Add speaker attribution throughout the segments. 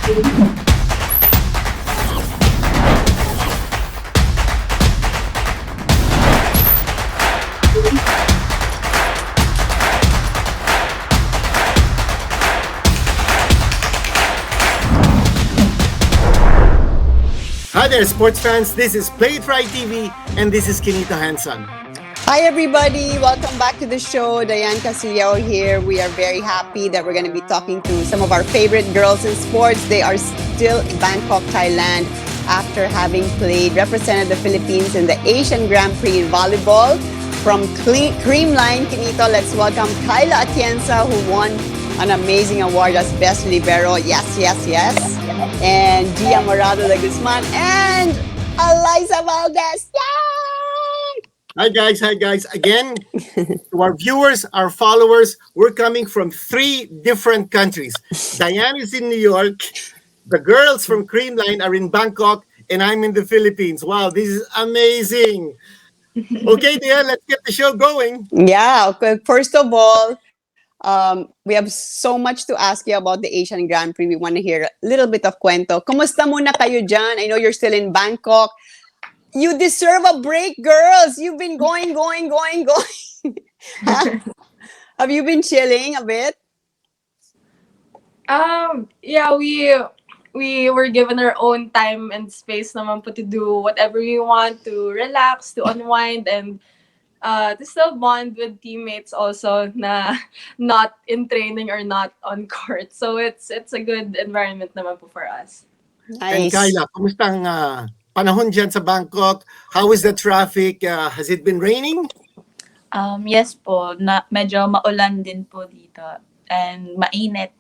Speaker 1: Hi there, sports fans. This is Play It Right TV, and this is Kinito Hanson.
Speaker 2: Hi, everybody. Welcome back to the show. Diane Casillao here. We are very happy that we're going to be talking to some of our favorite girls in sports. They are still in Bangkok, Thailand, after having represented the Philippines in the Asian Grand Prix in volleyball. From Creamline, Kinito, let's welcome Kyla Atienza, who won an amazing award as Best Libero. Yes, yes, yes. And Jia Morado-De Guzman and Alyssa Valdez. Yay!
Speaker 1: Hi, guys. Hi, guys. Again, to our viewers, our followers, we're coming from 3 different countries. Diane is in New York. The girls from Creamline are in Bangkok, and I'm in the Philippines. Wow, this is amazing. Okay, Diane, let's get the show going.
Speaker 2: Yeah, okay. First of all, we have so much to ask you about the Asian Grand Prix. We want to hear a little bit of kwento. Kumusta muna kayo dyan? I know you're still in Bangkok. You deserve a break, girls. You've been going. Have you been chilling a bit?
Speaker 3: Yeah, we were given our own time and space naman po to do whatever we want, to relax, to unwind, and to still bond with teammates also na not in training or not on court. So it's a good environment naman po for us.
Speaker 1: And
Speaker 2: Nice.
Speaker 1: Kyla, kumusta ang panahon dyan sa Bangkok? How is the traffic? Has it been raining?
Speaker 4: Yes po, medyo maulan din po dito and mainit.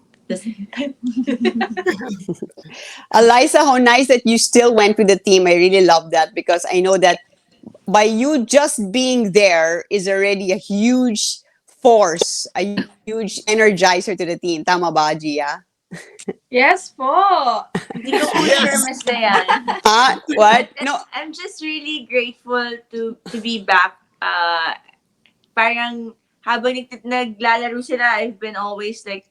Speaker 2: Alyssa, how nice that you still went with the team. I really love that because I know that by you just being there is already a huge force, a huge energizer to the team. Tama ba, Gia?
Speaker 3: Yes po.
Speaker 4: Hindi ko po sure, Miss Diane.
Speaker 2: What? No.
Speaker 4: I'm just really grateful to be back. Parang habang naglalaro sila, I've been always like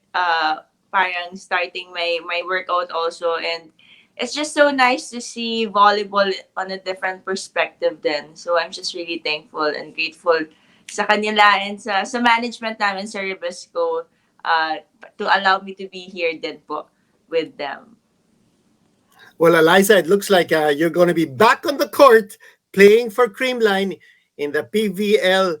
Speaker 4: parang starting my workout also, and it's just so nice to see volleyball on a different perspective then. So I'm just really thankful and grateful sa kanila and sa management namin sa Ribisco to allow me to be here din po with them.
Speaker 1: Well, Alyssa, it looks like you're going to be back on the court playing for Creamline in the PVL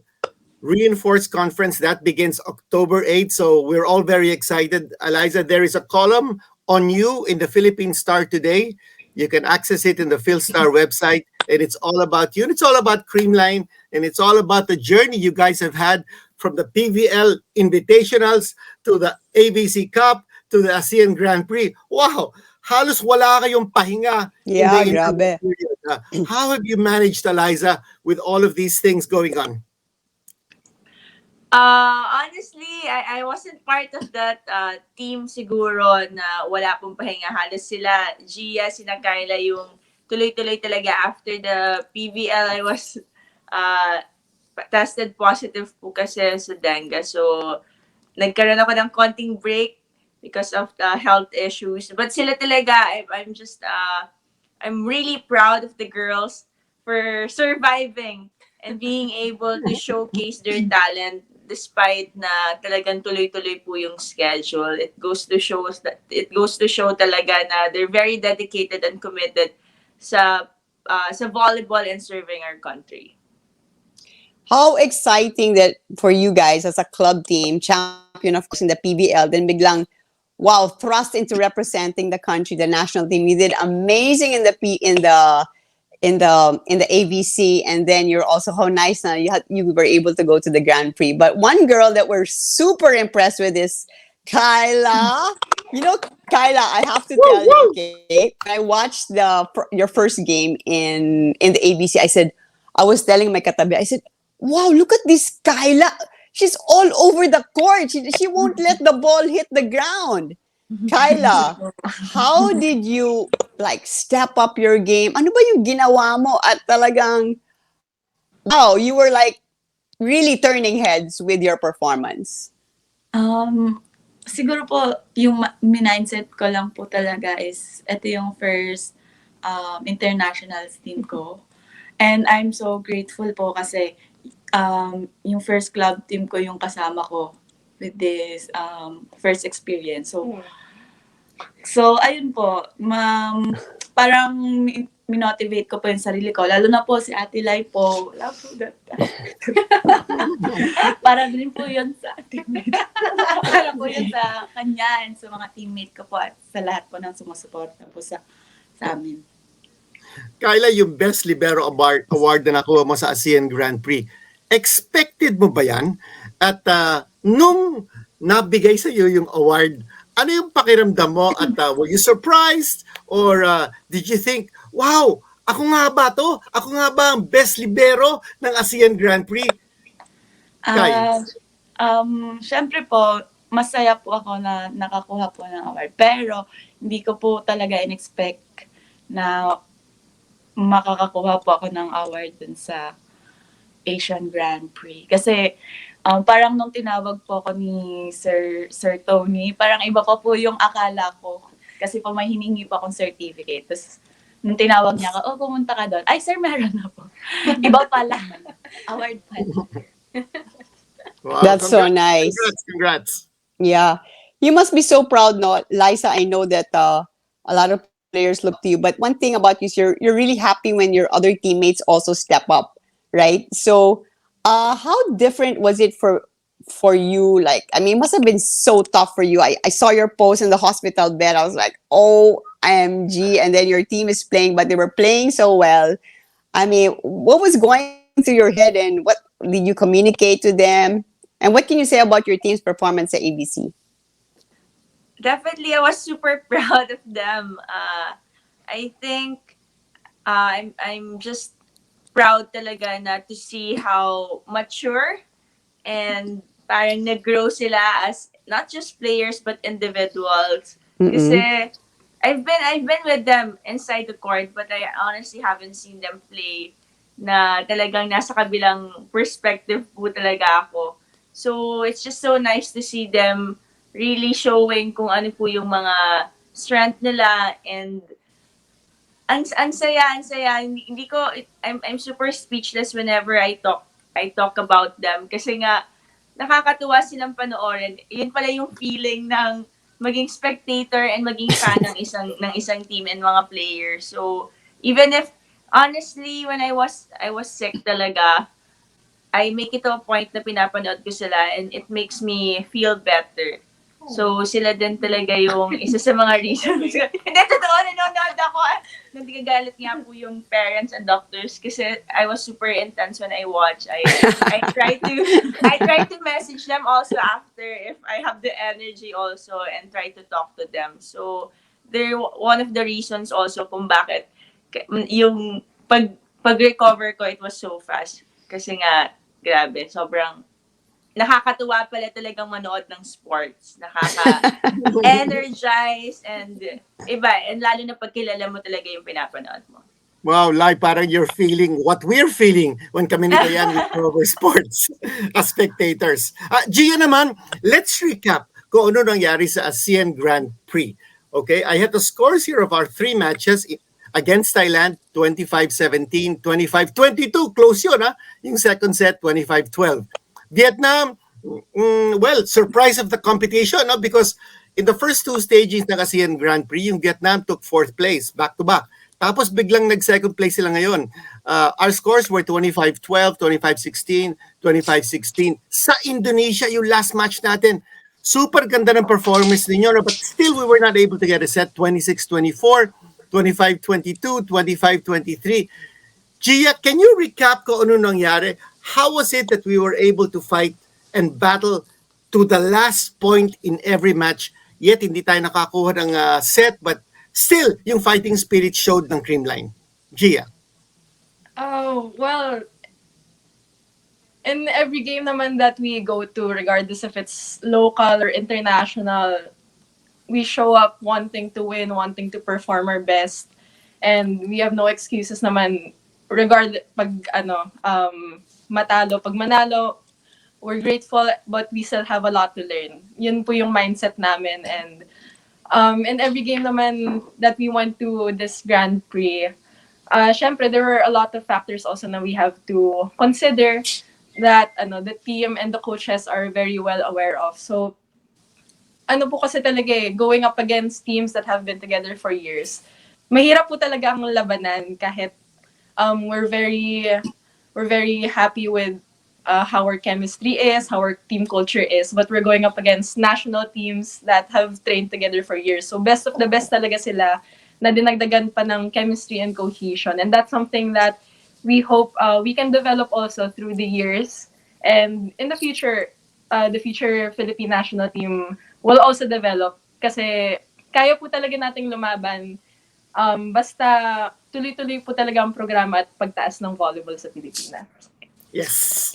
Speaker 1: Reinforced Conference. That begins October 8th. So we're all very excited. Alyssa, there is a column on you in the Philippine Star today. You can access it in the PhilStar website. And it's all about you. And it's all about Creamline. And it's all about the journey you guys have had from the PVL Invitationals to the ABC Cup to the ASEAN Grand Prix. Wow! Halos wala kayong pahinga.
Speaker 2: Yeah,
Speaker 1: in the
Speaker 2: grabe.
Speaker 1: period. How have you managed, Alyssa, with all of these things going on?
Speaker 4: Honestly, I wasn't part of that team siguro na wala pong pahinga. Halos sila, Gia, sina Kyla, yung tuloy-tuloy talaga after the PVL. I was tested positive po kasi sa dengue. So, nagkaroon ako ng konting break because of the health issues. But sila talaga, I'm really proud of the girls for surviving and being able to showcase their talent despite na talagang tuloy-tuloy po yung schedule. It goes to show talaga na they're very dedicated and committed sa volleyball and serving our country.
Speaker 2: How exciting that for you guys as a club team, champion of course in the PBL, then biglang, wow, thrust into representing the country, the national team. You did amazing in the AVC, and then you're also how nice now you were able to go to the Grand Prix. But one girl that we're super impressed with is Kyla. You know, Kyla, I have to tell you, okay, when I watched your first game in the ABC, I was telling my katabi, I said, wow, look at this Kyla. She's all over the court. She won't let the ball hit the ground. Kyla, how did you step up your game? Ano ba yung ginawa mo at talagang, wow, you were really turning heads with your performance?
Speaker 5: siguro po, yung mindset ko lang po talaga is, ito yung first international team ko. And I'm so grateful po kasi yung first club team ko yung kasama ko with this first experience. So ayun po, parang minotivate ko po yung sarili ko. Lalo na po si Ate Lai po. Wala po that. Para din po yun sa teammate. Para po yun sa kanya and sa mga teammate ko po at sa lahat po ng sumusuporta po sa amin.
Speaker 1: Kyla, yung Best Libero Award na nakuha mo sa ASEAN Grand Prix, expected mo ba yan? At nung nabigay sa iyo yung award, ano yung pakiramdam mo? At were you surprised? Or did you think, wow, ako nga ba to? Ako nga ba ang Best Libero ng ASEAN Grand Prix?
Speaker 5: Syempre po, masaya po ako na nakakuha po ng award. Pero hindi ko po talaga in-expect na makakakuha po ako ng award dun sa Asian Grand Prix. Kasi parang nung tinawag po ako ni Sir Tony, parang iba pa po yung akala ko. Kasi po may hiningi po akong certificate. Tapos nung tinawag niya ako, pumunta ka doon. Ay, sir, meron na po. Iba pala. Award pala.
Speaker 1: Wow,
Speaker 2: That's so nice.
Speaker 1: Congrats.
Speaker 2: Yeah. You must be so proud, no? Liza, I know that a lot of players look to you, but one thing about you is you're really happy when your other teammates also step up, right? So, how different was it for you? Like, I mean, it must have been so tough for you. I saw your post in the hospital bed. I was like, OMG. And then your team is playing, but they were playing so well. I mean, what was going through your head and what did you communicate to them? And what can you say about your team's performance at ABC?
Speaker 4: Definitely, I was super proud of them. I think I'm just proud talaga na to see how mature and parang nag-grow sila as not just players but individuals. Kasi I've been with them inside the court, but I honestly haven't seen them play na talagang nasa kabilang perspective po talaga ako. So it's just so nice to see them really showing kung ano po yung mga strength nila, and ang saya. Hindi ko, I'm super speechless whenever I talk about them kasi nga nakakatuwa silang panoorin. Yun pala yung feeling ng maging spectator and maging fan ng isang team and mga players. So even if honestly when I was sick talaga, I make it to a point na pinapanood ko sila and it makes me feel better. So, sila din talaga yung isa sa mga reasons. Hindi, totoo, nanonood ako. Nagagalit nga po yung parents and doctors kasi I was super intense when I watch. I try to message them also after if I have the energy also and try to talk to them. So, they're one of the reasons also kung bakit yung pag-recover ko, it was so fast. Kasi nga, grabe, sobrang nakakatuwa pala talagang manood ng sports. Nakaka-energize and iba. And lalo na pag kilala mo talaga yung pinapanood mo.
Speaker 1: Wow, like parang you're feeling what we're feeling when kami ni Bayan we cover sports as spectators. Gia naman, let's recap kung ano nangyari sa ASEAN Grand Prix. Okay, I have the scores here of our 3 matches against Thailand, 25-17, 25-22. Close yun, ha? Yung second set, 25-12. Vietnam, well, surprise of the competition, no? Because in the first 2 stages ng ASEAN Grand Prix, yung Vietnam took 4th place, back-to-back. Tapos biglang nag-second place sila ngayon. Our scores were 25-12, 25-16, 25-16. Sa Indonesia, yung last match natin, super ganda ng performance ninyo, no? But still, we were not able to get a set, 26-24, 25-22, 25-23. Gia, can you recap kung ano nangyari? How was it that we were able to fight and battle to the last point in every match, yet hindi tayo nakakuha ng set, but still, yung fighting spirit showed ng Creamline? Gia.
Speaker 3: Oh, well, in every game naman that we go to, regardless if it's local or international, we show up wanting to win, wanting to perform our best, and we have no excuses naman. Pag manalo, we're grateful, but we still have a lot to learn. Yun po yung mindset namin. And in every game naman that we went to this Grand Prix, syempre, there were a lot of factors also na we have to consider that the team and the coaches are very well aware of. So, ano po kasi talaga going up against teams that have been together for years, mahirap po talaga ang labanan kahit we're very happy with how our chemistry is, how our team culture is, but we're going up against national teams that have trained together for years. So best of the best talaga sila na dinagdagan pa ng chemistry and cohesion. And that's something that we hope we can develop also through the years. And in the future Philippine national team will also develop kasi kaya po talaga nating lumaban basta tuloy-tuloy po talaga ang programa at pagtaas ng volleyball sa Pilipinas.
Speaker 1: Yes.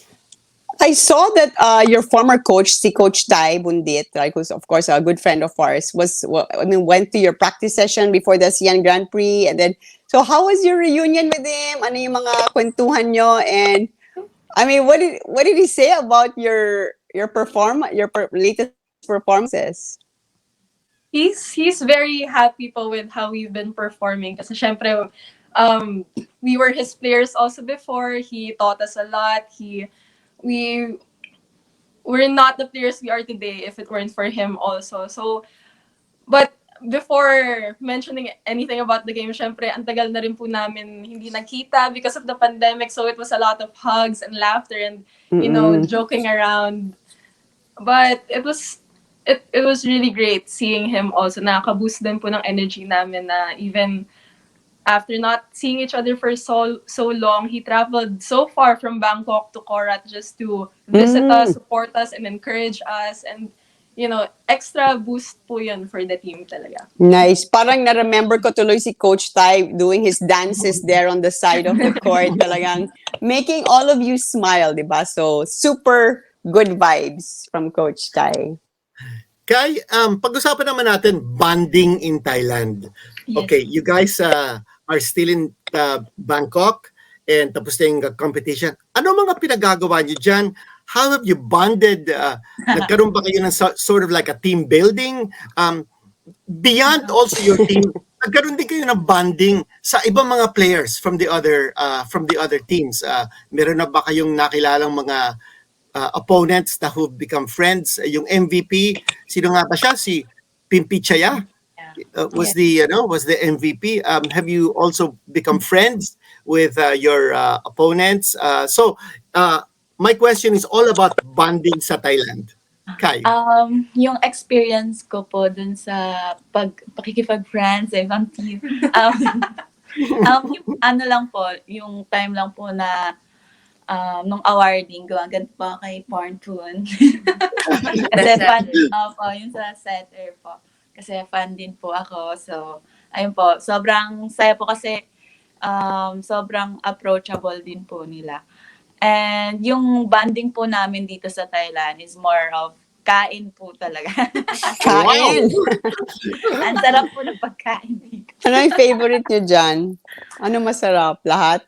Speaker 2: I saw that your former coach, si Coach Tai Bundit, right, who's of course a good friend of ours, went to your practice session before the ASEAN Grand Prix, and then so how was your reunion with him? Ano yung mga kwentuhan nyo? And I mean, what did he say about your latest performances?
Speaker 3: He's very happy po with how we've been performing kasi syempre we were his players also before. He taught us a lot. We're not the players we are today if it weren't for him also. So, but before mentioning anything about the game, syempre, ang tagal na rin po namin hindi nagkita because of the pandemic. So it was a lot of hugs and laughter and, joking around. But it was really great seeing him also. Nakaka-boost din po ng energy namin na even after not seeing each other for so long, he traveled so far from Bangkok to Korat just to visit us, support us, and encourage us. And, extra boost po yun for the team talaga.
Speaker 2: Nice. Parang na-remember ko tuloy si Coach Tai doing his dances there on the side of the court. Talagang making all of you smile, di ba? So, super good vibes from Coach Tai.
Speaker 1: Kai, pag-usapan naman natin bonding in Thailand.
Speaker 3: Yes.
Speaker 1: Okay, you guys are still in Bangkok and tapos na yung competition. Ano mga pinagagawa niyo dyan? How have you bonded? Nagkaroon ba kayo ng sort of like a team building? Beyond also your team, nagkaroon din kayo ng bonding sa ibang mga players from the other teams. Meron na ba kayong nakilalang mga opponents na who've become friends? Yung MVP, sino nga ba siya? Si Pimpi Chaya was the MVP. Have you also become friends with your opponents? So my question is all about bonding sa Thailand. Kai.
Speaker 5: Yung experience ko po dun sa pakikipag-friends sa ibang team. Yung ano lang po, yung time lang po na nung awarding, ganito po kay Pornpoon. Kasi fan po, yung sa setter po. Kasi fan din po ako. So, ayun po, sobrang saya po kasi sobrang approachable din po nila. And yung bonding po namin dito sa Thailand is more of kain po talaga.
Speaker 2: Kain!
Speaker 5: Ang sarap po ng pagkain dito.
Speaker 2: Ano yung favorite nyo dyan? Ano masarap? Lahat?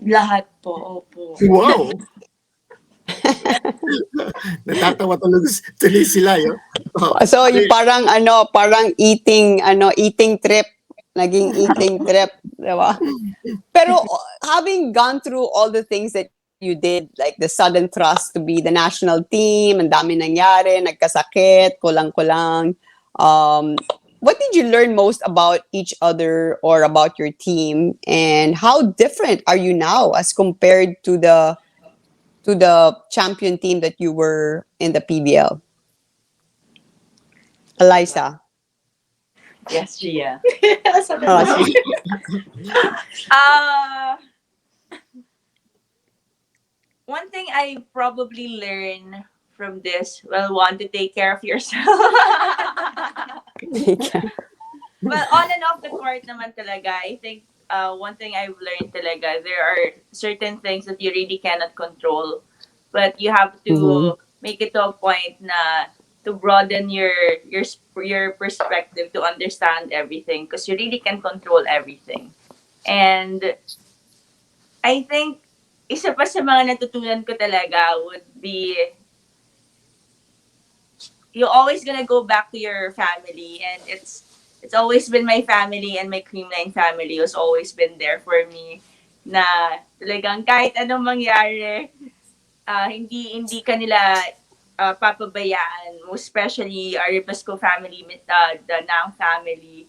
Speaker 5: Lahat po, opo.
Speaker 1: Wow! Natatawa tuloy sila, yo.
Speaker 2: So, yung parang eating trip. Naging eating trip. Diba? Pero having gone through all the things that you did, like the sudden thrust to be the national team, ang dami nangyari, nagkasakit, kulang-kulang. What did you learn most about each other or about your team? And how different are you now as compared to the champion team that you were in the PBL? Alyssa.
Speaker 4: Yes, Gia. One thing I probably learned from this, one, to take care of yourself. Well, on and off the court naman talaga, I think one thing I've learned talaga, there are certain things that you really cannot control, but you have to make it to a point na to broaden your perspective to understand everything, because you really can control everything. And I think isa pa sa mga natutunan ko talaga would be you're always gonna go back to your family, and it's always been my family, and my Creamline family has always been there for me na talagang kahit anong mangyari, hindi ka nila papabayaan, most especially our Pasco family, the Nang family.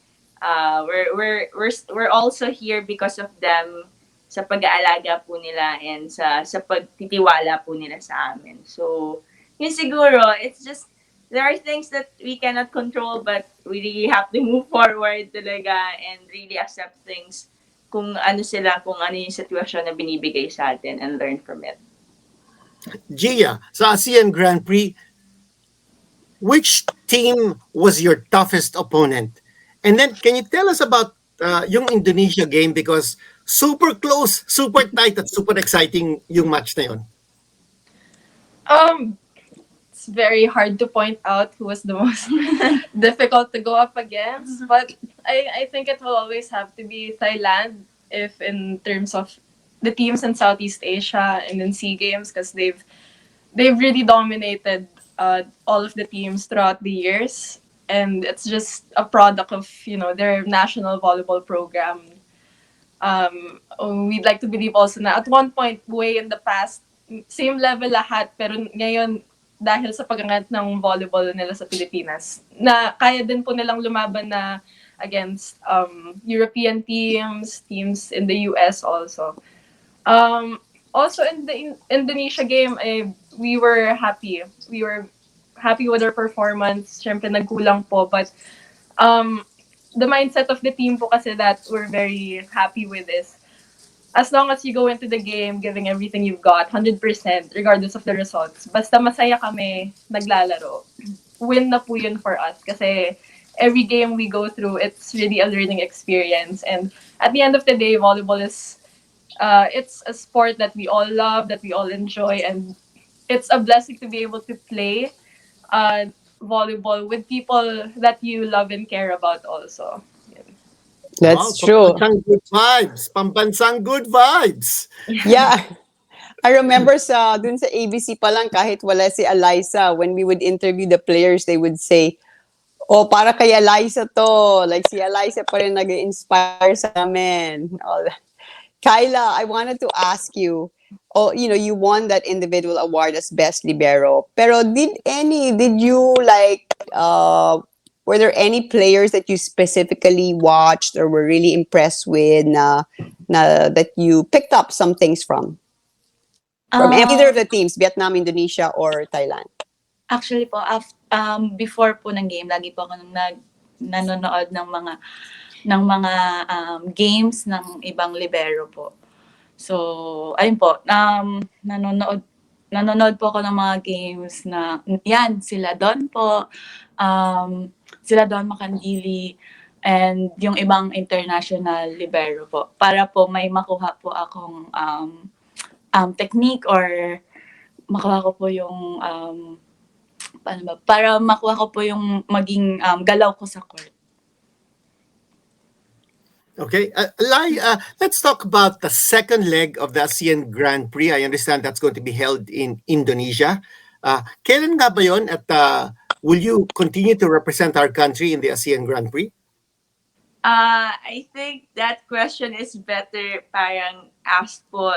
Speaker 4: We're also here because of them, sa pag-aalaga po nila and sa pagtitiwala po nila sa amin. So, yun siguro, it's just there are things that we cannot control, but we really have to move forward talaga and really accept things kung ano yung sitwasyon na binibigay sa atin, and learn from it.
Speaker 1: Gia, sa ASEAN Grand Prix, which team was your toughest opponent? And then, can you tell us about yung Indonesia game? Because super close, super tight, at super exciting yung match na yun.
Speaker 3: It's very hard to point out who was the most difficult to go up against, but I think it will always have to be Thailand, if in terms of the teams in Southeast Asia and in SEA Games, because they've really dominated all of the teams throughout the years, and it's just a product of their national volleyball program. We'd like to believe also na at one point way in the past, same level lahat, pero ngayon dahil sa pag-angat ng volleyball nila sa Pilipinas, na kaya din po nilang lumaban na against European teams in the US also. Also in the Indonesia game, we were happy. We were happy with our performance. Syempre nagkulang po, but the mindset of the team po kasi that we're very happy with is, as long as you go into the game giving everything you've got, 100%, regardless of the results, basta masaya kami naglalaro, win na po yun for us. Kasi every game we go through, it's really a learning experience. And at the end of the day, volleyball is, it's a sport that we all love, that we all enjoy, and it's a blessing to be able to play volleyball with people that you love and care about also.
Speaker 2: That's true.
Speaker 1: Pambansang good vibes. Pambansang good vibes.
Speaker 2: Yeah. I remember dun sa ABC pa lang, kahit wala si Alyssa, when we would interview the players, they would say, oh, para kay Alyssa to. Like, si Alyssa pa rin nag-inspire sa amin. All that. Kyla, I wanted to ask you, you won that individual award as Best Libero. Pero did you were there any players that you specifically watched or were really impressed with that you picked up some things from either of the teams, Vietnam, Indonesia, or Thailand?
Speaker 5: Actually po, before po ng game, lagi po ako nanonood ng mga games ng ibang libero po. So, ayun po, nanonood po ako ng mga games na, yan, sila Don po, sila Don Makandili, and yung ibang international libero po. Para po may makuha po akong technique, or makuha ko po yung, para makuha ko po yung maging galaw ko sa court.
Speaker 1: Okay, Lai, let's talk about the second leg of the ASEAN Grand Prix. I understand that's going to be held in Indonesia. Kailan nga ba yun? At will you continue to represent our country in the ASEAN Grand Prix?
Speaker 4: I think that question is better parang asked po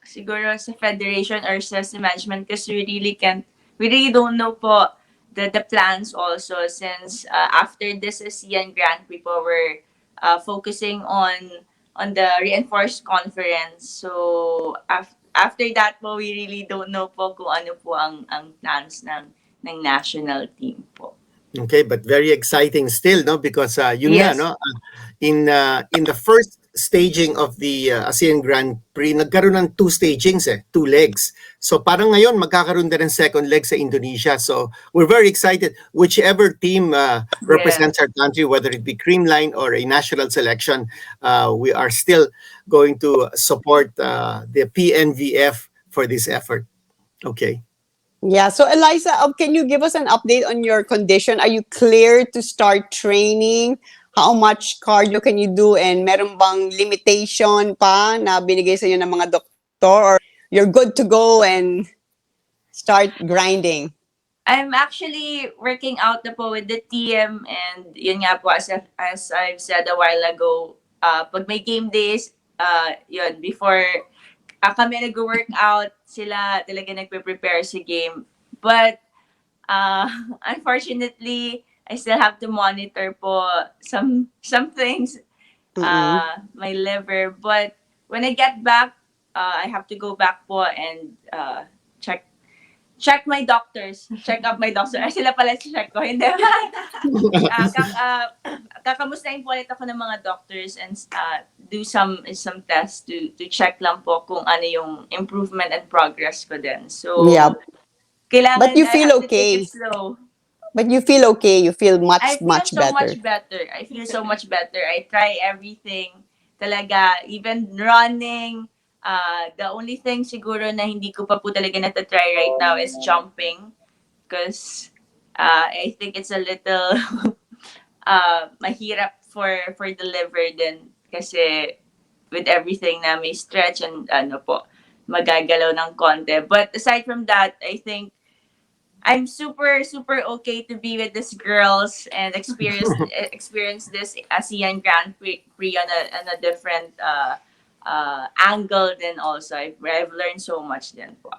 Speaker 4: siguro sa federation or sa management, because we really don't know po the plans also, since after this ASEAN Grand Prix po, we're focusing on the reinforced conference. So after that po, we really don't know po kung ano po ang plans ng national team po.
Speaker 1: Okay, but very exciting still, no? Because yun
Speaker 4: Yes.
Speaker 1: nga, no? In the first staging of the ASEAN Grand Prix, nagkaroon ng 2 stagings, 2 legs. So parang ngayon, magkakaroon din ng second leg sa Indonesia. So we're very excited. Whichever team represents our country, whether it be Creamline or a national selection, we are still going to support the PNVF for this effort. Okay.
Speaker 2: Yeah. So, Alyssa, can you give us an update on your condition? Are you clear to start training? how much cardio can you do, and meron bang limitation pa na binigay sa inyo ng mga doktor, or you're good to go and start grinding?
Speaker 4: I'm actually working out na po with the team, and yun nga po, as I've said a while ago, pag may game days, yun, before kami nag-workout, sila talaga nagpe-prepare sa game. But uh, unfortunately, I still have to monitor po some things,
Speaker 2: Mm-mm.
Speaker 4: my liver. But when I get back, I have to go back po and check my doctors. Check up my doctor. Ay, sila pala check ko. Hindi. Kakamustahin po ulit ako ng mga doctors and do some tests to check lang po kung ano yung improvement and progress ko din. So,
Speaker 2: Yeah.
Speaker 4: kailangan
Speaker 2: But you
Speaker 4: I
Speaker 2: feel
Speaker 4: have to take
Speaker 2: okay.
Speaker 4: it slow.
Speaker 2: But you feel okay. You feel much,
Speaker 4: I feel
Speaker 2: much
Speaker 4: so
Speaker 2: better.
Speaker 4: much better. I feel so much better. I try everything. Talaga, even running. The only thing siguro na hindi ko pa po talaga natatry right now is jumping. Because I think it's a little mahirap for the liver din. Kasi with everything na may stretch and ano po, magagalaw ng konti. But aside from that, I think I'm super super okay to be with these girls and experience this ASEAN Grand Prix on a different angle. Then also I've learned so much then po.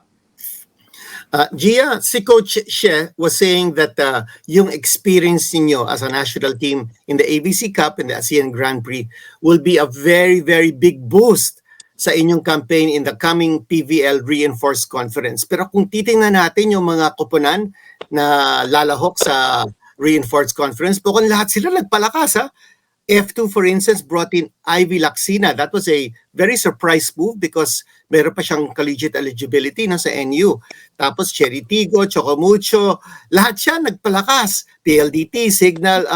Speaker 1: Gia, si Coach She was saying that yung experience niyo as a national team in the ABC Cup and the ASEAN Grand Prix will be a very, very big boost sa inyong campaign in the coming PVL Reinforced Conference. Pero kung titingnan natin yung mga koponan na lalahok sa Reinforced Conference, bukod lahat sila nagpalakas, ha? F2, for instance, brought in Ivy Laxina. That was a very surprise move because meron pa siyang collegiate eligibility sa NU. Tapos Cherry Tigo, Chocomucho, lahat siya nagpalakas. PLDT, Signal.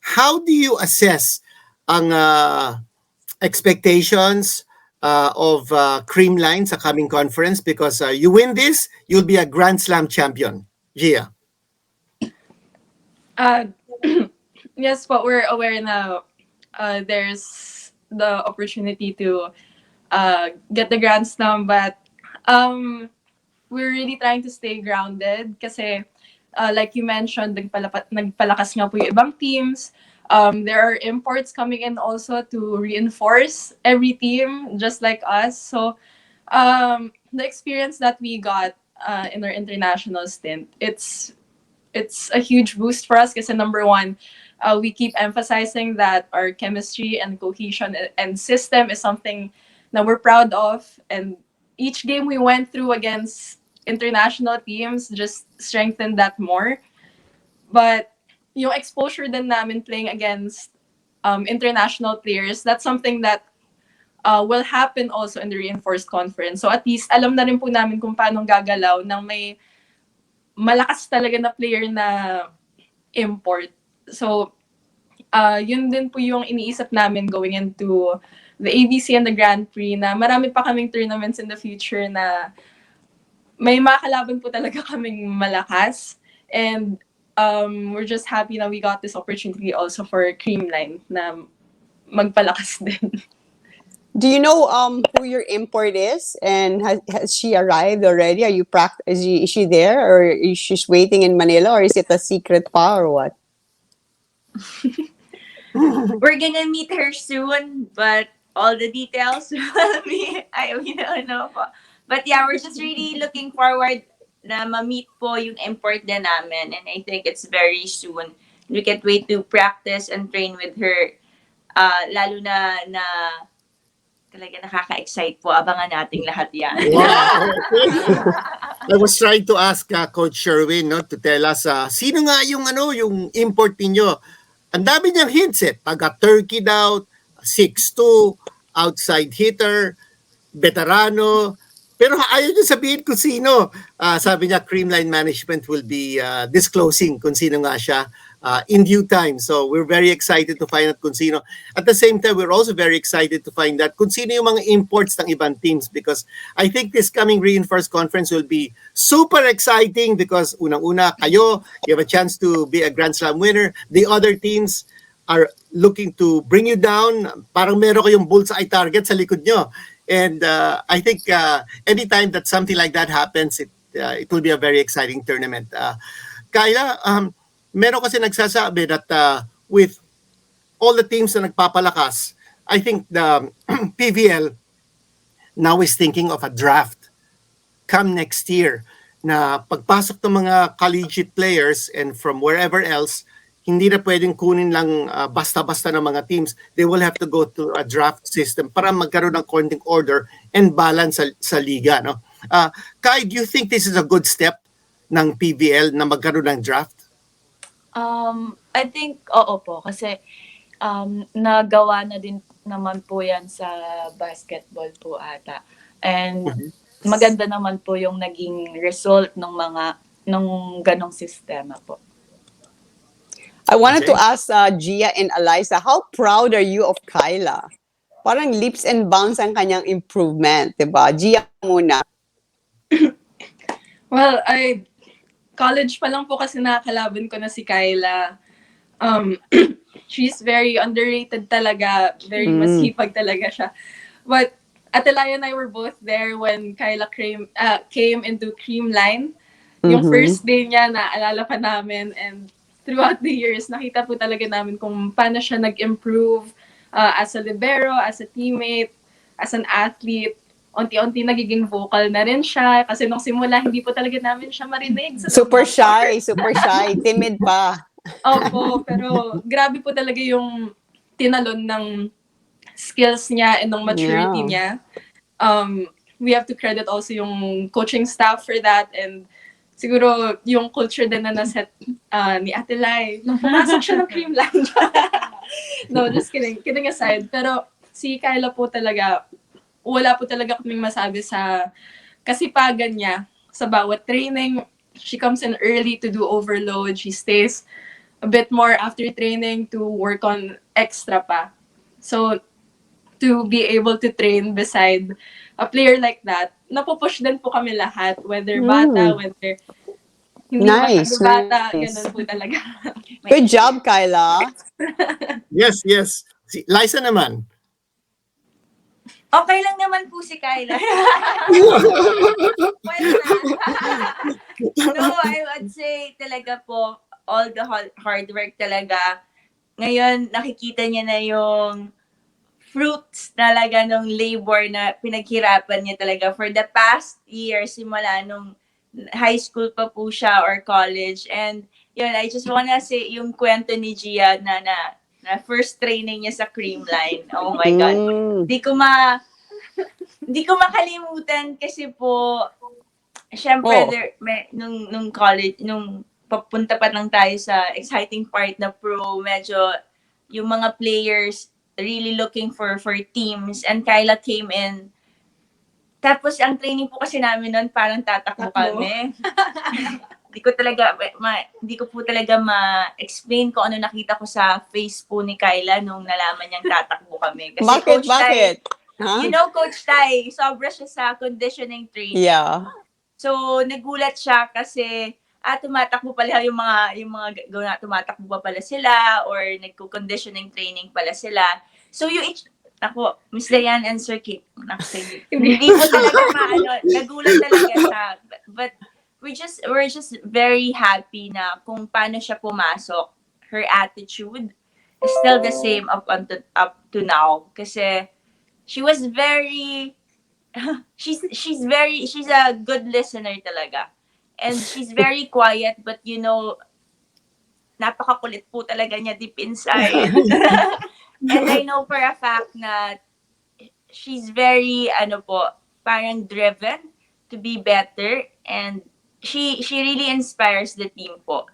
Speaker 1: How do you assess ang expectations of Creamline sa coming conference? Because you win this, you'll be a Grand Slam champion. Gia.
Speaker 3: Yes, but we're aware now there's the opportunity to get the Grand Slam, but we're really trying to stay grounded kasi like you mentioned, nagpalakas nga po yung ibang teams. There are imports coming in also to reinforce every team, just like us. So the experience that we got in our international stint, it's a huge boost for us kasi number one, we keep emphasizing that our chemistry and cohesion and system is something that we're proud of. And each game we went through against international teams just strengthened that more. But yung exposure din namin playing against international players, that's something that will happen also in the reinforced conference. So at least alam na rin po namin kung paano gagalaw ng may malakas talaga na player na import. So yun din po yung iniisip namin going into the ABC and the Grand Prix, na marami pa kaming tournaments in the future na may makalaban po talaga kaming malakas. And we're just happy na we got this opportunity also for Creamline na magpalakas din.
Speaker 2: Do you know who your import is, and has she arrived already? Are you is she there, or is she waiting in Manila, or is it a secret pa, or what?
Speaker 4: We're gonna meet her soon, but all the details we don't know po. But yeah, we're just really looking forward na ma-meet po yung import din namin, and I think it's very soon. We can't wait to practice and train with her. Lalo na talaga nakaka-excite po. Abangan nating lahat yan.
Speaker 1: Wow. I was trying to ask Coach Sherwin to tell us sino nga yung import ninyo. Ang dami niyang hints Taga Turkey daw, 6'2", outside hitter, veterano. Pero ayaw niyo sabihin kung sino. Sabi niya, Creamline Management will be disclosing kung sino nga siya in due time. So we're very excited to find out kung sino. At the same time, we're also very excited to find out kung sino yung mga imports ng ibang teams, because I think this coming Reinforced Conference will be super exciting because unang-una, kayo, you have a chance to be a Grand Slam winner. The other teams are looking to bring you down. Parang meron kayong bullseye target sa likod nyo. And I think anytime that something like that happens, it will be a very exciting tournament. Kyla, meron kasi nagsasabi that with all the teams na nagpapalakas, I think the PVL now is thinking of a draft come next year na pagpasok ng mga collegiate players and from wherever else, hindi na pwedeng kunin lang basta-basta ng mga teams. They will have to go to a draft system para magkaroon ng konting order and balance sa liga. No? Kai, do you think this is a good step ng PVL na magkaroon ng draft?
Speaker 5: I think, oo po. Kasi nagawa na din naman po yan sa basketball po ata. And maganda naman po yung naging result ng ganong sistema po.
Speaker 2: I wanted to ask Jia and Alyssa, how proud are you of Kyla? Parang leaps and bounds ang kanyang improvement, diba? Jia muna.
Speaker 3: Well, college pa lang po kasi nakakalaban ko na si Kyla. She's very underrated talaga. Very masipag talaga siya. But Atalaya and I were both there when Kyla came into Creamline. Yung first day niya, naalala pa namin. And throughout the years, nakita po talaga namin kung paano siya nag-improve as a libero, as a teammate, as an athlete. Unti-unti nagiging vocal na rin siya. Kasi nung simula, hindi po talaga namin siya marinig.
Speaker 2: Super shy. Timid pa.
Speaker 3: Opo, pero grabe po talaga yung tinalon ng skills niya and ng maturity niya. We have to credit also yung coaching staff for that, and siguro yung culture din na naset ni Ate Lai nung pumasok siya ng Creamline. No, just kidding. Kidding aside. Pero si Kyla po talaga, wala po talaga kaming masabi sa kasipagan niya sa bawat training. She comes in early to do overload. She stays a bit more after training to work on extra pa. So, to be able to train beside a player like that, napupush din po kami lahat, whether bata, whether hindi bata, ganun po talaga.
Speaker 2: Good job, Kyla.
Speaker 1: Yes. Si Liza naman.
Speaker 4: Okay lang naman po si Kyla. Well, no, I would say talaga po, all the hard work talaga. Ngayon, nakikita niya na yung fruits talaga ng labor na pinaghirapan niya talaga for the past year, simula nung high school pa po siya or college. And yun, I just wanna say yung kwento ni Gia na first training niya sa Creamline. Oh my God. Di ko makalimutan kasi po, syempre, nung college, nung papunta pa lang tayo sa exciting part na pro, medyo yung mga players really looking for teams, and Kyla came in. Tapos ang training po kasi namin noon parang tatakbo kami. Hindi ko po talaga ma-explain kung ano nakita ko sa face po ni Kyla nung nalaman niyang tatakbo kami. Kasi
Speaker 2: Bakit?
Speaker 4: Huh? You know, Coach Tai, sobra siya sa conditioning training.
Speaker 2: Yeah.
Speaker 4: So, nagulat siya kasi tumatakbo pala yung mga tumatakbo pa pala sila or nagko-conditioning training pala sila. So, Miss Dayan and Sir Kate, hindi po talaga nagulat talaga siya. But we're just very happy na kung paano siya pumasok. Her attitude is still the same up to now. Kasi she was very, she's a good listener talaga. And she's very quiet, but napakakulit po talaga niya deep inside. And I know for a fact na she's very, parang driven to be better. And she really inspires the team po.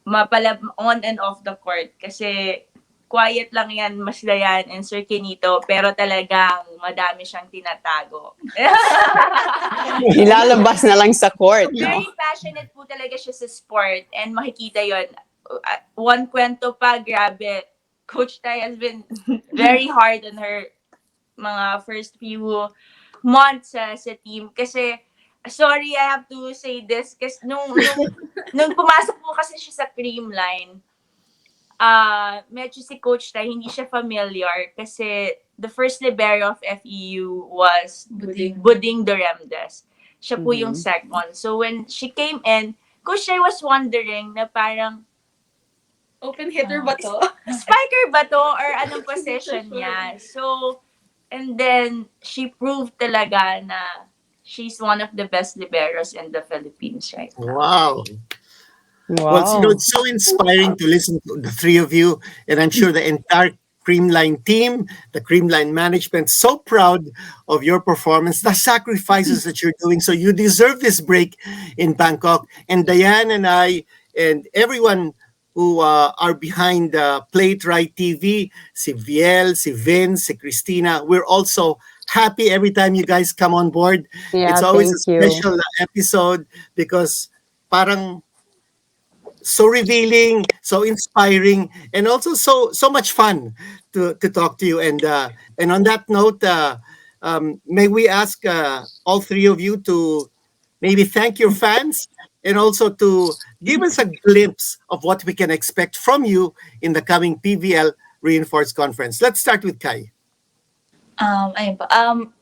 Speaker 4: On and off the court. Kasi quiet lang yan, Mas Dayan and Sir Kenito, pero talagang madami siyang tinatago.
Speaker 2: Ilalabas na lang sa court.
Speaker 4: Very passionate po talaga siya sa sport, and makikita yon. One kwento pa, grabe, Coach Tai has been very hard on her mga first few months sa team. Kasi, sorry, I have to say this, kasi nung pumasok po kasi siya sa Creamline, medyo si Coach Tay, hindi siya familiar kasi the first libero of FEU was Buding Doremdes. Siya po yung second. So when she came in, Coach Tay was wondering na parang,
Speaker 3: Open hitter ba to?
Speaker 4: spiker ba to or anong position niya? So, and then she proved talaga na she's one of the best liberos in the Philippines right now.
Speaker 1: Wow. Well,
Speaker 2: Wow.
Speaker 1: it's so inspiring to listen to the three of you, and I'm sure the entire Creamline team, the Creamline management, so proud of your performance, the sacrifices that you're doing. So you deserve this break in Bangkok. And Diane and I, and everyone who are behind Plate Right TV, si Viel, si Vince, si Christina, we're also happy every time you guys come on board.
Speaker 2: Yeah,
Speaker 1: It's always a
Speaker 2: thank you.
Speaker 1: special episode because parang so revealing, so inspiring, and also so much fun to talk to you. And on that note, may we ask all three of you to maybe thank your fans and also to give us a glimpse of what we can expect from you in the coming PVL Reinforced Conference. Let's start with Kai.
Speaker 5: Ayun po.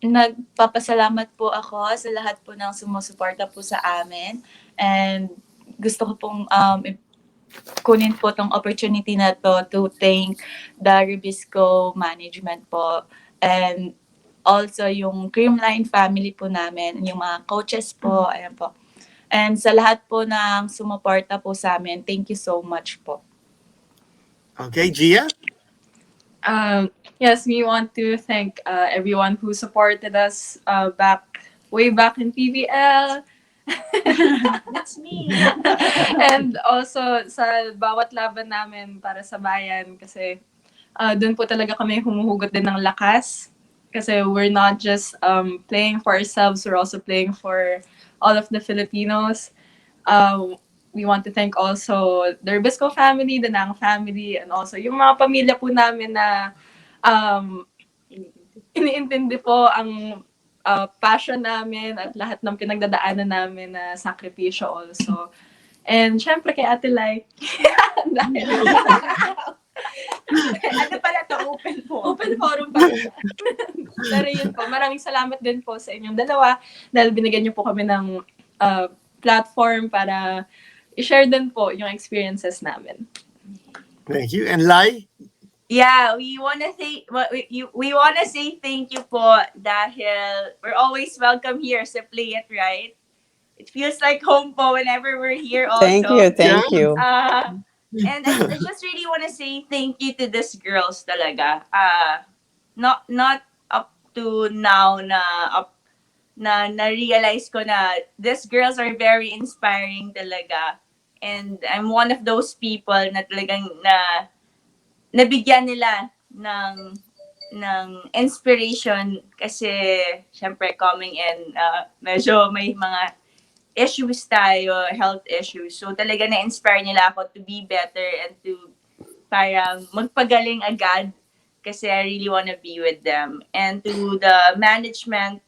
Speaker 5: Nagpapasalamat po ako sa lahat po ng sumusuporta po sa amin. And gusto ko pong kunin po tong opportunity na to thank the Ribisco management po. And also yung Creamline family po namin, yung mga coaches po, ayan po. And sa lahat po ng sumuporta po sa amin, thank you so much po.
Speaker 1: Okay, Gia?
Speaker 3: Yes, we want to thank everyone who supported us way back in PVL.
Speaker 4: That's me.
Speaker 3: And also sa bawat laban namin para sa bayan kasi doon po talaga kami humuhugot din ng lakas kasi we're not just playing for ourselves, we're also playing for all of the Filipinos. We want to thank also the Ribisco family, the Nang family, and also yung mga pamilya po namin na iniintindi po ang passion namin at lahat ng pinagdadaanan namin na sakripisyo also. And syempre kay Ate Lai.
Speaker 4: Ano pala to? Open forum.
Speaker 3: Open forum pa rin siya. Pero yun po, maraming salamat din po sa inyong dalawa dahil binigyan niyo po kami ng platform para i-share din po yung experiences namin.
Speaker 1: Thank you. And Lai?
Speaker 4: Yeah, we wanna say thank you po dahil we're always welcome here sa Play It Right. It feels like home po whenever we're here also.
Speaker 2: Thank you, thank you.
Speaker 4: And I just really wanna say thank you to these girls talaga. Not up to now na realize ko na these girls are very inspiring talaga. And I'm one of those people na talagang nabigyan nila ng inspiration kasi syempre coming in medyo may mga issues tayo, health issues. So talaga na-inspire nila ako to be better and to parang magpagaling agad kasi I really wanna be with them. And to the management,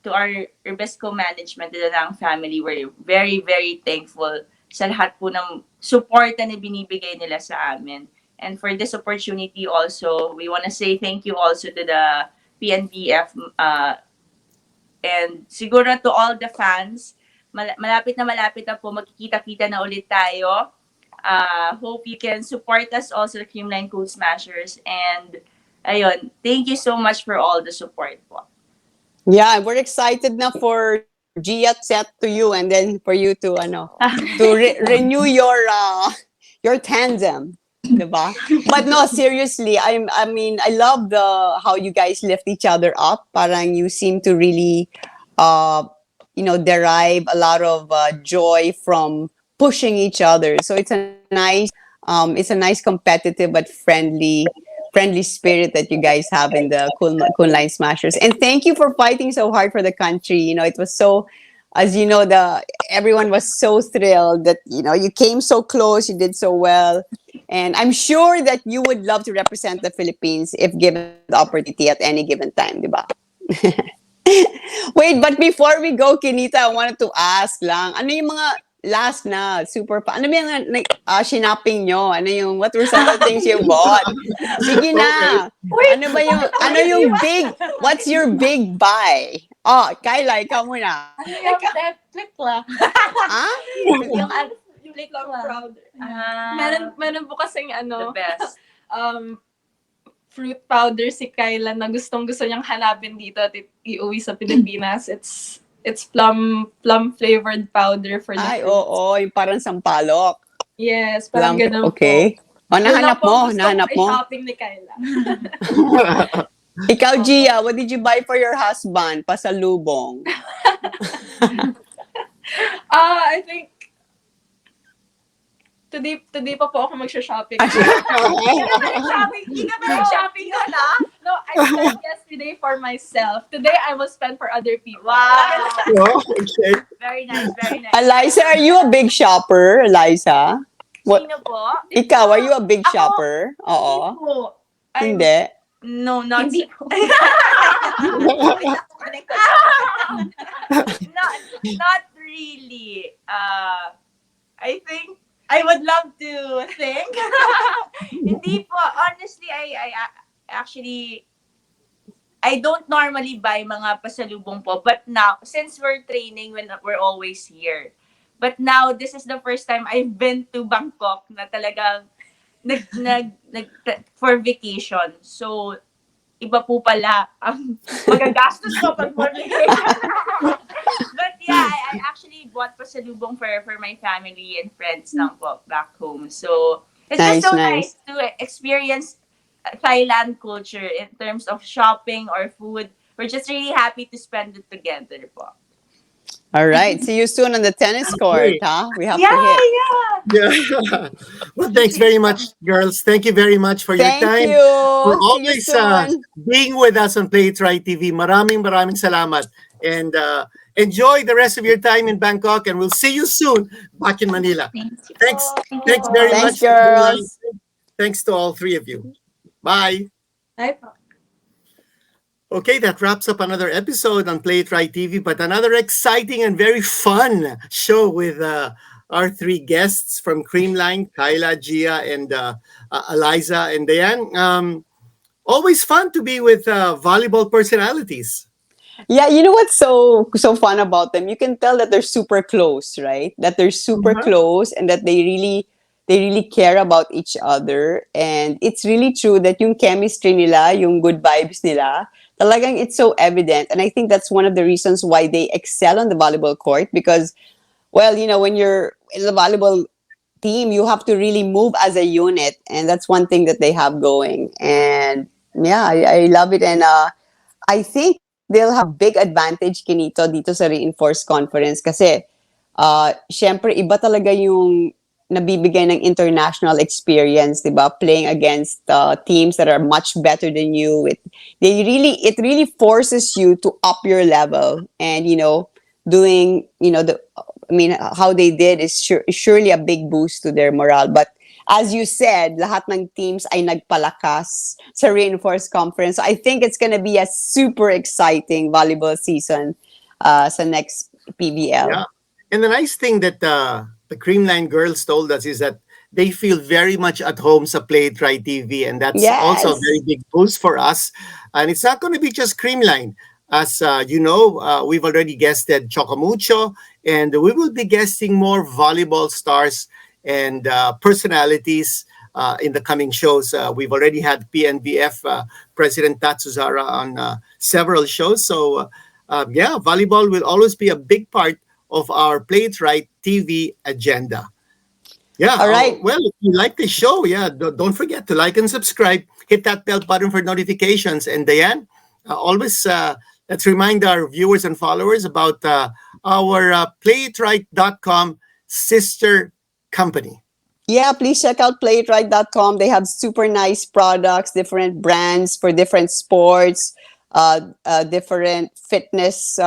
Speaker 4: to our Ribisco management, to the Nang family, we're very, very thankful sa lahat po ng support na binibigay nila sa amin. And for this opportunity also, we want to say thank you also to the PNVF and siguro to all the fans. Malapit na po, magkikita-kita na ulit tayo. Hope you can support us also, Creamline Cool Smashers. And ayun, thank you so much for all the support po.
Speaker 2: Yeah, we're excited na for Gia set to you and then for you to renew your tandem, diba? But no, seriously, I mean I love how you guys lift each other up. Parang you seem to really derive a lot of joy from pushing each other. So it's a nice competitive but friendly spirit that you guys have in the Kunline Smashers. And thank you for fighting so hard for the country. You know, it was so, as you know, everyone was so thrilled that, you came so close, you did so well. And I'm sure that you would love to represent the Philippines if given the opportunity at any given time, diba? Wait, but before we go, Kinita, I wanted to ask lang, ano yung mga last na, super pa. Ano ba yung shinaping nyo? What were some of the things you bought? Sige na. What's your big buy? Oh, Kyla, ikaw muna.
Speaker 5: Click lang.
Speaker 2: Ha?
Speaker 5: Yung
Speaker 3: Yung
Speaker 5: click
Speaker 3: plum
Speaker 5: lang.
Speaker 3: powder.
Speaker 4: Ah,
Speaker 3: Meron po kasing
Speaker 4: the best.
Speaker 3: fruit powder si Kyla na gustong-gusto niyang hanapin dito at iuwi sa Pilipinas. It's plum flavored powder for the
Speaker 2: Ay,
Speaker 3: fruits.
Speaker 2: oo, yung parang sampalok.
Speaker 3: Yes, parang ganun
Speaker 2: okay.
Speaker 3: po.
Speaker 2: O, nahanap mo,
Speaker 3: shopping ni Kyla.
Speaker 2: Ikaw, Gia, what did you buy for your husband? Pasalubong.
Speaker 3: I think today pa po ako magsha-shopping.
Speaker 4: Shopping, hindi ka ba shopping ka na?
Speaker 3: No, I spent yesterday for myself. Today I will spend for other people.
Speaker 4: Wow.
Speaker 1: Oh, okay.
Speaker 4: Very nice, very nice.
Speaker 2: Eliza, are you a big shopper, Eliza? What?
Speaker 4: Sino po?
Speaker 2: Ikaw, are you a big
Speaker 4: Ako?
Speaker 2: shopper? Oo.
Speaker 4: Hindi po.
Speaker 2: Hindi.
Speaker 4: No, not
Speaker 3: Hindi po.
Speaker 4: not really. I think I would love to think. Hindi po. Honestly, I actually I don't normally buy mga pasalubong po. But now, since we're training, when we're always here. But now, this is the first time I've been to Bangkok na talagang for vacation. So, iba po pala ang magagastos ko pag for vacation. But yeah, I actually bought pasalubong for my family and friends lang po back home. So, it's just so nice to experience Thailand culture in terms of shopping or food. We're just really happy to spend it together po.
Speaker 2: All right. See you soon on the tennis court, huh? We have to
Speaker 4: Yeah,
Speaker 2: hit.
Speaker 4: yeah.
Speaker 1: Yeah. Well, thanks very much, girls. Thank you very much for your
Speaker 2: Thank
Speaker 1: time.
Speaker 2: you.
Speaker 1: For
Speaker 2: See you
Speaker 1: always
Speaker 2: soon.
Speaker 1: being with us on Play It Right TV. Maraming salamat. And enjoy the rest of your time in Bangkok, and we'll see you soon back in Manila. Thanks very
Speaker 2: Thanks,
Speaker 1: much.
Speaker 2: girls.
Speaker 1: Thanks to all three of you. Bye.
Speaker 3: Ay po.
Speaker 1: Okay, that wraps up another episode on Play It Right TV, but another exciting and very fun show with our three guests from Creamline, Kyla, Gia, and Eliza and Diane. Always fun to be with volleyball personalities.
Speaker 2: Yeah, you know what's so fun about them? You can tell that they're super close, right? That they're super close and that they really care about each other. And it's really true that yung chemistry nila, yung good vibes nila, talagang it's so evident. And I think that's one of the reasons why they excel on the volleyball court because, well, you know, when you're in the volleyball team, you have to really move as a unit. And that's one thing that they have going. And yeah, I love it. And I think they'll have big advantage kinito dito sa Reinforced Conference kasi syempre iba talaga yung nabibigay ng international experience, 'di ba? Playing against teams that are much better than you. It really forces you to up your level and doing how they did is surely a big boost to their morale. But as you said, lahat ng teams ay nagpalakas sa Reinforced Conference. So I think it's gonna be a super exciting volleyball season sa next PBL.
Speaker 1: Yeah. And the nice thing that the Creamline girls told us is that they feel very much at home sa Play It Right TV, and that's also a very big boost for us. And it's not going to be just Creamline. As we've already guested Chocomucho, and we will be guesting more volleyball stars and personalities in the coming shows. We've already had PNVF President Tatsuzara on several shows. So, volleyball will always be a big part of our Play It Right TV agenda. Yeah.
Speaker 2: All right.
Speaker 1: Well, if you like the show, don't forget to like and subscribe. Hit that bell button for notifications. And Diane, always let's remind our viewers and followers about our playitright.com sister company.
Speaker 2: Yeah, please check out playitright.com. They have super nice products, different brands for different sports, different fitness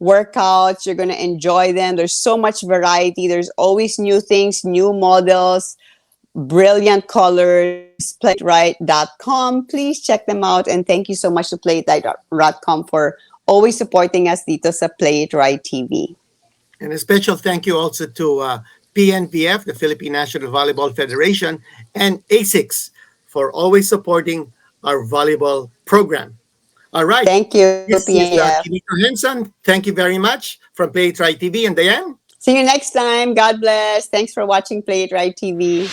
Speaker 2: workouts. You're going to enjoy them. There's so much variety. There's always new things, new models, brilliant colors. Playitright.com. Please check them out. And thank you so much to playitright.com for always supporting us dito sa Play It Right TV.
Speaker 1: And a special thank you also to PNVF, the Philippine National Volleyball Federation, and ASICS for always supporting our volleyball program. All right.
Speaker 2: Thank you,
Speaker 1: This is
Speaker 2: PNF.
Speaker 1: Chinito Henson. Thank you very much from Play It Right TV. And Diane?
Speaker 2: See you next time. God bless. Thanks for watching Play It Right TV.